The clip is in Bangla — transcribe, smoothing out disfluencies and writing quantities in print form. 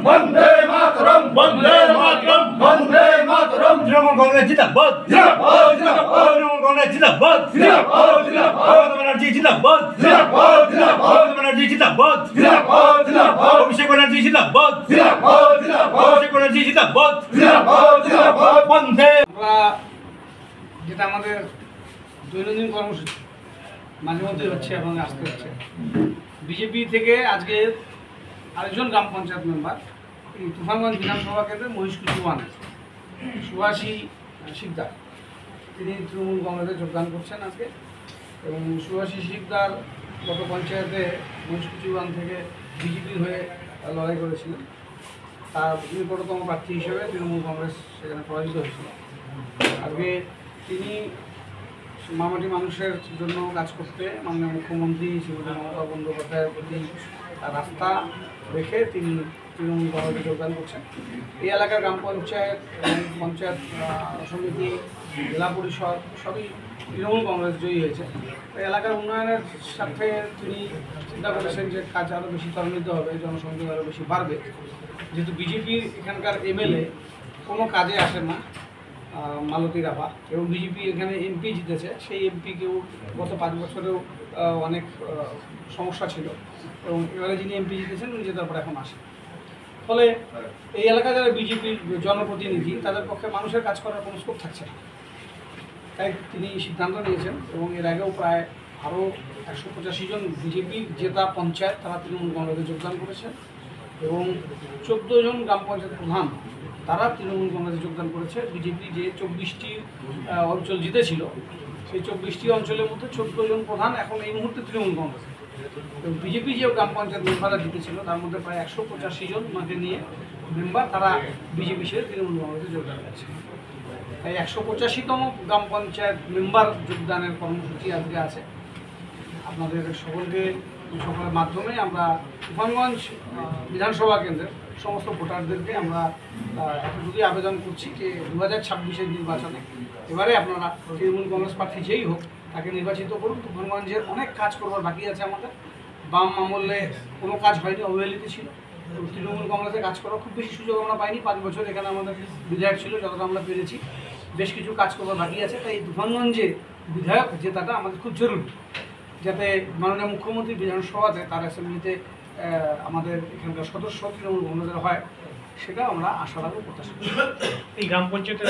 বন্দে মাতরম বন্দে মাতরম বন্দে মাতরম তৃণমূল কংগ্রেস জিন্দাবাদ জিন্দাবাদ জিন্দাবাদ তৃণমূল কংগ্রেস জিন্দাবাদ জিন্দাবাদ জিন্দাবাদ মমতা ব্যানার্জি জিন্দাবাদ জিন্দাবাদ জিন্দাবাদ মমতা ব্যানার্জি জিন্দাবাদ জিন্দাবাদ জিন্দাবাদ অভিষেক ব্যানার্জি জিন্দাবাদ জিন্দাবাদ জিন্দাবাদ অভিষেক ব্যানার্জি জিন্দাবাদ জিন্দাবাদ জিন্দাবাদ বন্দে। আমরা যেটা আমাদের দৈনন্দিন কর্মসূচি মাঝে মধ্যে হচ্ছে এবং আসতে হচ্ছে, বিজেপি থেকে আজকে আরেকজন গ্রাম পঞ্চায়েত মেম্বার এই তুফানগঞ্জ বিধানসভা কেন্দ্রের মহিষকুচি ওয়ান সুভাষী শিকদার, তিনি তৃণমূল কংগ্রেসে যোগদান করছেন আজকে। এবং সুভাষী শিকদার গত পঞ্চায়েতে মহিষকুচি ওয়ান থেকে বিজেপির হয়ে লড়াই করেছিলেন, তার নিকটতম প্রার্থী হিসেবে তৃণমূল কংগ্রেস সেখানে পরাজিত হয়েছিল। আজকে তিনি মামাটি মানুষের জন্য কাজ করতে মাননীয় মুখ্যমন্ত্রী শ্রীমতী মমতা বন্দ্যোপাধ্যায়ের প্রতি রাস্তা রেখে তিনি তৃণমূল কংগ্রেসে যোগদান করছেন। এই এলাকার গ্রাম পঞ্চায়েত এবং পঞ্চায়েত সমিতি, জেলা পরিষদ সবই তৃণমূল কংগ্রেস জয়ী হয়েছে। এই এলাকার উন্নয়নের সাথে তিনি চিন্তা করেছেন যে কাজ আরও বেশি ত্বরান্বিত হবে, জনসংযোগ আরও বেশি বাড়বে। যেহেতু বিজেপির এখানকার এমএলএ কোনো কাজে আসেন না, মালতী রাভা, এবং বিজেপি এখানে এমপি জিতেছে, সেই এমপিকেও গত 5 বছরেও অনেক সমস্যা ছিল, এবং এবারে যিনি এমপি জিতেছেন উনি জেতার পর এখন আসেন। ফলে এই এলাকায় যারা বিজেপির জনপ্রতিনিধি তাদের পক্ষে মানুষের কাজ করার কোনো স্কোপ থাকছে না, তাই তিনি সিদ্ধান্ত নিয়েছেন। এবং এর আগেও প্রায় আরও 185 জন বিজেপির জেতা পঞ্চায়েত তারা তৃণমূল কংগ্রেসে যোগদান করেছেন, এবং 14 জন গ্রাম পঞ্চায়েত প্রধান তারা তৃণমূল কংগ্রেসে যোগদান করেছে। বিজেপি যে 24টি অঞ্চল জিতেছিল সেই 24টি অঞ্চলের মধ্যে 14 জন প্রধান এখন এই মুহূর্তে তৃণমূল কংগ্রেসে, এবং বিজেপি যে গ্রাম পঞ্চায়েত মেম্বাররা জিতেছিল তার মধ্যে প্রায় 185 জন মাকে নিয়ে মেম্বার তারা বিজেপি ছেড়ে তৃণমূল কংগ্রেসে যোগদান করছে। তাই 185তম গ্রাম পঞ্চায়েত মেম্বার যোগদানের কর্মসূচি আজকে আছে। আপনাদের সকলের মাধ্যমে আমরা তুফানগঞ্জ বিধানসভা কেন্দ্রের সমস্ত ভোটারদেরকে আমরা এতটুকুই আবেদন করছি যে 2026-এর নির্বাচনে এবারে আপনারা তৃণমূল কংগ্রেস প্রার্থী যেই হোক তাকে নির্বাচিত করুন। তুফানগঞ্জের অনেক কাজ করবার বাকি আছে আমাদের, বাম আমলে কোনো কাজ হয়নি, অবহেলিত ছিল। তৃণমূল কংগ্রেসে কাজ করার খুব বেশি সুযোগ আমরা পাইনি, 5 বছর এখানে আমাদের বিধায়ক ছিল, যতটা আমরা পেরেছি। বেশ কিছু কাজ করবার বাকি আছে, তাই তুফানগঞ্জে বিধায়ক জেতাটা আমাদের খুব জরুরি, যাতে মাননীয় মুখ্যমন্ত্রী বিধানসভাতে তার অ্যাসেম্বলিতে আমাদের এখানকার সদস্য তৃণমূল কংগ্রেসের হয়, সেটা আমরা আশা রাখবো, প্রত্যাশা করি। এই গ্রাম পঞ্চায়েতের